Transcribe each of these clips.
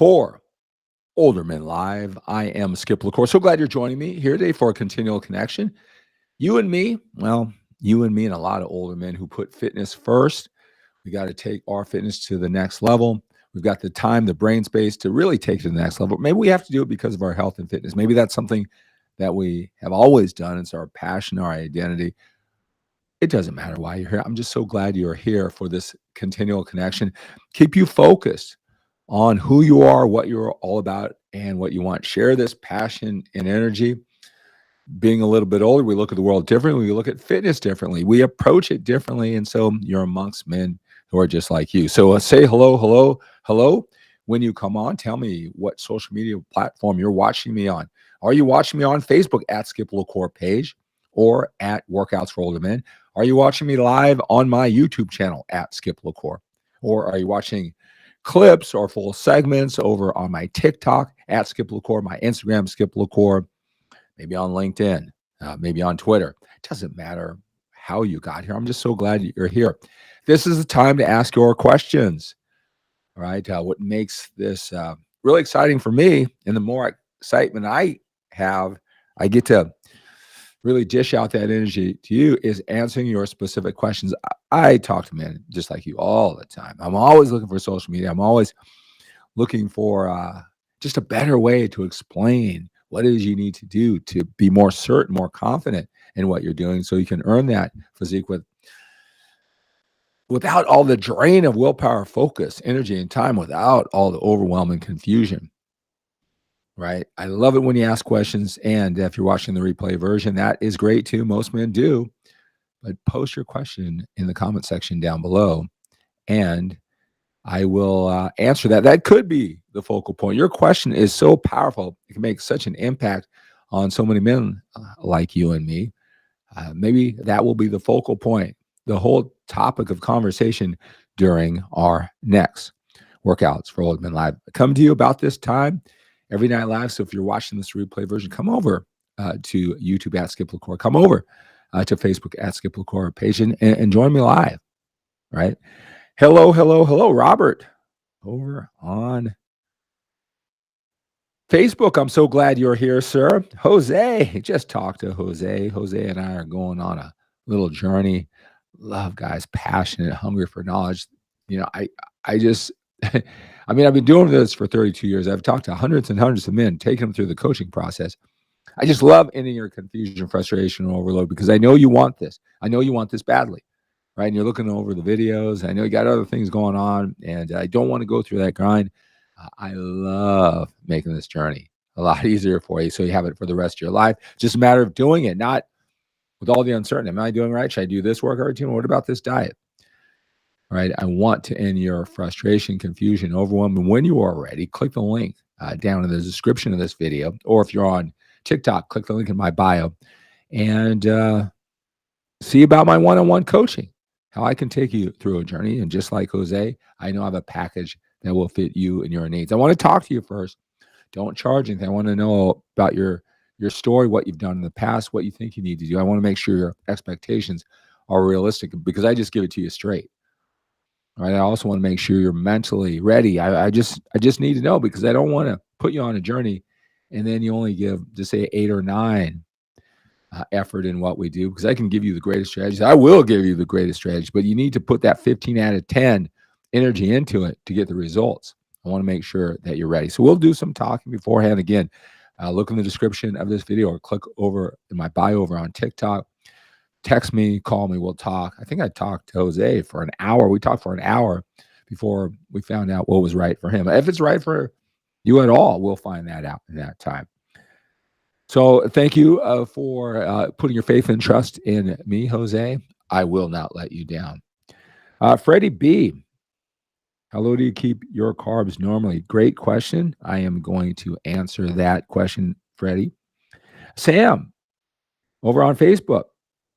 for Older Men Live. I am 𝗕𝗂𝗄𝗏. So glad you're joining me here today for a continual connection. You and me, well, you and me and a lot of older men who put fitness first. We got to take our fitness to the next level. We've got the time, the brain space to really take it to the next level. Maybe we have to do it because of our health and fitness. Maybe that's something that we have always done. It's our passion, our identity. It doesn't matter why you're here. I'm just so glad you're here for this continual connection. Keep you focused on who you are, what you're all about, and what you want. Share this passion and energy. Being a little bit older, we look at the world differently. We look at fitness differently. We approach it differently. And so you're amongst men who are just like you. So say hello, hello, hello. When you come on, tell me what social media platform you're watching me on. Are you watching me on Facebook at 𝗕𝗂𝗄𝗏 page or at Workouts for Older Men? Are you watching me live on my YouTube channel at 𝗕𝗂𝗄𝗏? Or are you watching clips or full segments over on my TikTok at 𝗕𝗂𝗄𝗏, my Instagram 𝗕𝗂𝗄𝗏, maybe on LinkedIn, maybe on Twitter? It doesn't matter how you got here. I'm just so glad you're here. This is the time to ask your questions. All right. What makes this really exciting for me, and the more excitement I have, I get to really dish out that energy to you, is answering your specific questions. I talk to men just like you all the time. I'm always looking for social media. I'm always looking for just a better way to explain what it is you need to do to be more certain, more confident in what you're doing, so you can earn that physique without all the drain of willpower, focus, energy, and time, without all the overwhelming confusion. Right? I love it when you ask questions, and if you're watching the replay version, that is great too. Most men do. But post your question in the comment section down below, and I will answer that. That could be the focal point. Your question is so powerful. It can make such an impact on so many men like you and me. Maybe that will be the focal point, the whole topic of conversation during our next Workouts for Older Men Live. Come to you about this time every night live. So if you're watching this replay version, come over to YouTube at 𝗕𝗂𝗄𝗏. Come over to Facebook at 𝗕𝗂𝗄𝗏 page and join me live. Right? Hello, hello, hello, Robert, over on Facebook. I'm so glad you're here, sir. Jose, just talked to Jose. Jose and I are going on a little journey. Love guys, passionate, hungry for knowledge. You know, I just, I mean, I've been doing this for 32 years. I've talked to hundreds and hundreds of men, taking them through the coaching process. I just love ending your confusion, frustration, and overload, because I know you want this. I know you want this badly, right? And you're looking over the videos. I know you got other things going on, and I don't want to go through that grind. I love making this journey a lot easier for you, so you have it for the rest of your life. It's just a matter of doing it, not with all the uncertainty. Am I doing right? Should I do this workout routine? What about this diet? Right? I want to end your frustration, confusion, overwhelm. And when you are ready, click the link down in the description of this video. Or if you're on TikTok, click the link in my bio and see about my one-on-one coaching, how I can take you through a journey. And just like Jose, I know I have a package that will fit you and your needs. I want to talk to you first. Don't charge anything. I want to know about your story, what you've done in the past, what you think you need to do. I want to make sure your expectations are realistic, because I just give it to you straight. Right? I also want to make sure you're mentally ready. I just need to know, because I don't want to put you on a journey and then you only give, just say, 8 or 9 effort in what we do, because I can give you the greatest strategies. I will give you the greatest strategies, but you need to put that 15 out of 10 energy into it to get the results. I want to make sure that you're ready. So we'll do some talking beforehand. Again, look in the description of this video or click over in my bio over on TikTok. Text me, call me, we'll talk. I think I talked to Jose for an hour. We talked for an hour before we found out what was right for him. If it's right for you at all, we'll find that out in that time. So thank you for putting your faith and trust in me, Jose. I will not let you down. Freddie B, how do you keep your carbs normally? Great question. I am going to answer that question, Freddie. Sam, over on Facebook,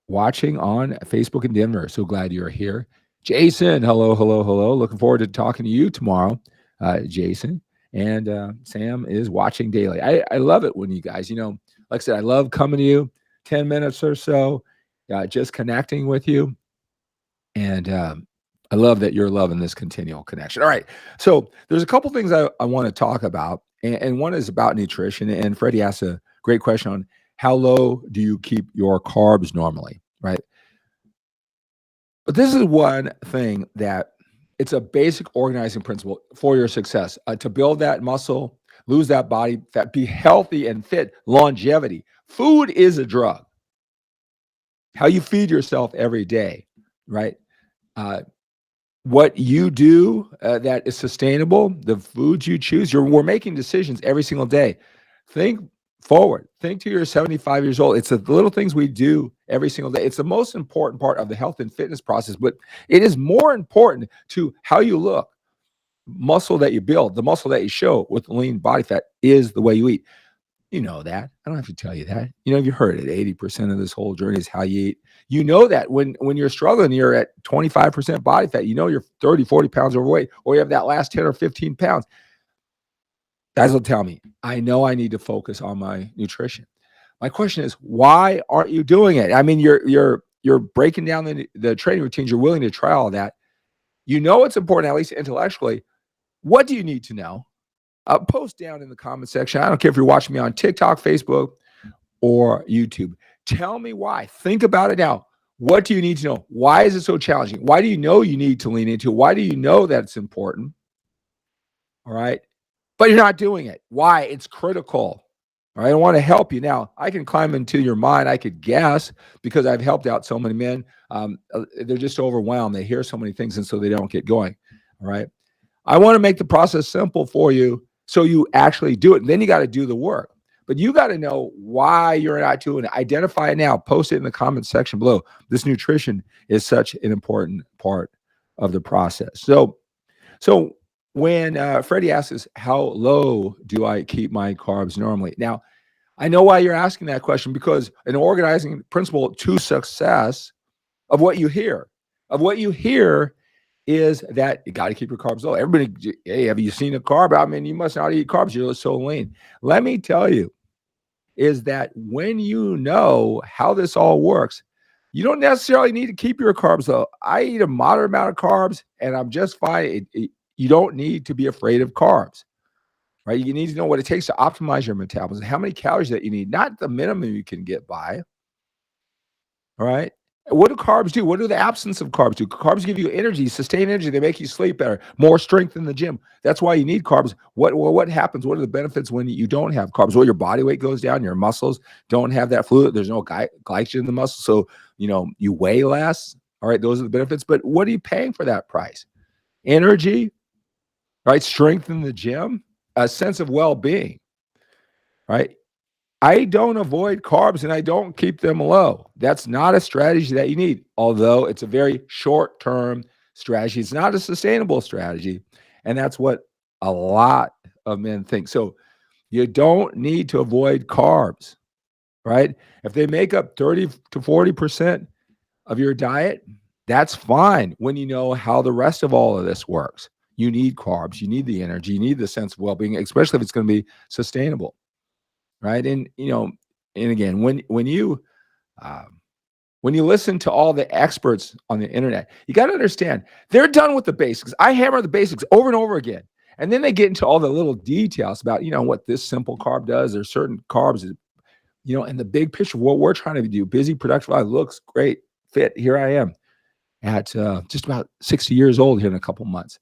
watching on Facebook in Denver. So glad you're here. Jason, hello, hello, hello. Looking forward to talking to you tomorrow, Jason. And Sam is watching daily. I love it when you guys, you know, like I said, I love coming to you 10 minutes or so, just connecting with you. And I love that you're loving this continual connection. All right. So there's a couple things I want to talk about. And one is about nutrition. And Freddie asked a great question on how low do you keep your carbs normally, right? But this is one thing that it's a basic organizing principle for your success, to build that muscle, lose that body fat, be healthy and fit, longevity. Food is a drug. How you feed yourself every day, right? What you do that is sustainable, the foods you choose, we're making decisions every single day. Think forward. Think to your 75 years old. It's the little things we do every single day. It's the most important part of the health and fitness process, but it is more important to how you look. Muscle that you build, the muscle that you show with lean body fat is the way you eat. You know that. I don't have to tell you that. You know, you heard it. 80% of this whole journey is how you eat. You know that when you're struggling, you're at 25% body fat, you know you're 30, 40 pounds overweight, or you have that last 10 or 15 pounds. Guys will tell me, I know I need to focus on my nutrition. My question is, why aren't you doing it? I mean, you're breaking down the training routines. You're willing to try all that. You know it's important, at least intellectually. What do you need to know? Post down in the comment section. I don't care if you're watching me on TikTok, Facebook, or YouTube. Tell me why. Think about it now. What do you need to know? Why is it so challenging? Why do you know you need to lean into it? Why do you know that it's important? All right. But you're not doing it. Why? It's critical. All right. I want to help you. Now, I can climb into your mind. I could guess because I've helped out so many men. They're just overwhelmed. They hear so many things, and so they don't get going. All right. I want to make the process simple for you so you actually do it. And then you got to do the work. But you got to know why you're not doing it. Identify it now. Post it in the comment section below. This nutrition is such an important part of the process. So when Freddie asks us, how low do I keep my carbs normally? Now, I know why you're asking that question, because an organizing principle to success of what you hear, is that you got to keep your carbs low. Everybody, hey, have you seen a carb? I mean, you must not eat carbs. You're so lean. Let me tell you, is that when you know how this all works, you don't necessarily need to keep your carbs low. I eat a moderate amount of carbs and I'm just fine. You don't need to be afraid of carbs, right? You need to know what it takes to optimize your metabolism, how many calories that you need, not the minimum you can get by. All right. What do carbs do? What do the absence of carbs do? Carbs give you energy, sustained energy. They make you sleep better, more strength in the gym. That's why you need carbs. What happens? What are the benefits when you don't have carbs? Well, your body weight goes down. Your muscles don't have that fluid. There's no glycogen in the muscle. So, you weigh less. All right. Those are the benefits. But what are you paying for that price? Energy, right? Strength in the gym, a sense of well-being, right? I don't avoid carbs and I don't keep them low. That's not a strategy that you need, although it's a very short-term strategy. It's not a sustainable strategy. And that's what a lot of men think. So you don't need to avoid carbs, right? If they make up 30 to 40% of your diet, that's fine when you know how the rest of all of this works. You need carbs, you need the energy, you need the sense of well-being, especially if it's going to be sustainable. Right. And, and again, when you listen to all the experts on the internet, you got to understand they're done with the basics. I hammer the basics over and over again. And then they get into all the little details about, what this simple carb does. There's certain carbs, in the big picture, what we're trying to do, busy, productive life, looks great, fit. Here I am at just about 60 years old here in a couple months.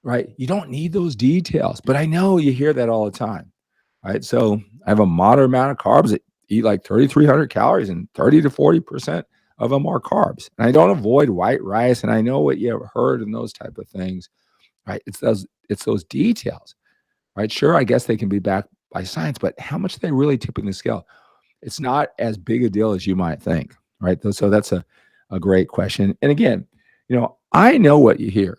Right. You don't need those details, but I know you hear that all the time. Right. So I have a moderate amount of carbs that eat like 3,300 calories, and 30 to 40% of them are carbs. And I don't avoid white rice. And I know what you have heard and those type of things. Right. It's those details. Right. Sure. I guess they can be backed by science, but how much are they really tipping the scale? It's not as big a deal as you might think. Right. So that's a great question. And again, I know what you hear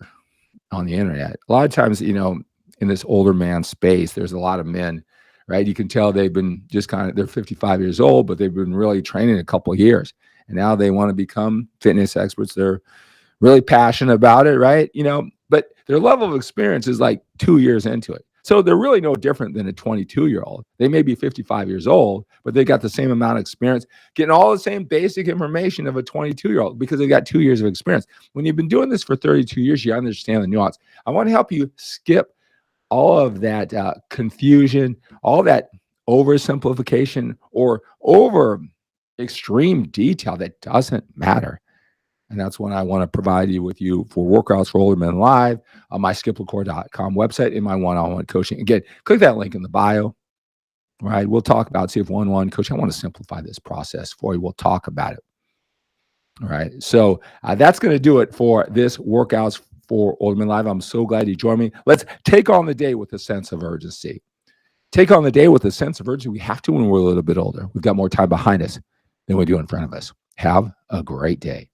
on the internet. A lot of times, in this older man space, there's a lot of men, right? You can tell they've been they're 55 years old, but they've been really training a couple of years. And now they want to become fitness experts. They're really passionate about it, right? But their level of experience is like 2 years into it. So they're really no different than a 22-year-old. They may be 55 years old, but they got the same amount of experience, getting all the same basic information of a 22-year-old because they got 2 years of experience. When you've been doing this for 32 years, you understand the nuance. I want to help you skip all of that confusion, all that oversimplification or over extreme detail that doesn't matter. And that's when I want to provide you for workouts for older men live on my skiplacour.com website in my one-on-one coaching. Again, click that link in the bio. Right? We'll talk about, see if one-on-one coaching. I want to simplify this process for you. We'll talk about it. All right. So that's going to do it for this workouts for older men live. I'm so glad you joined me. Let's take on the day with a sense of urgency. Take on the day with a sense of urgency. We have to when we're a little bit older. We've got more time behind us than we do in front of us. Have a great day.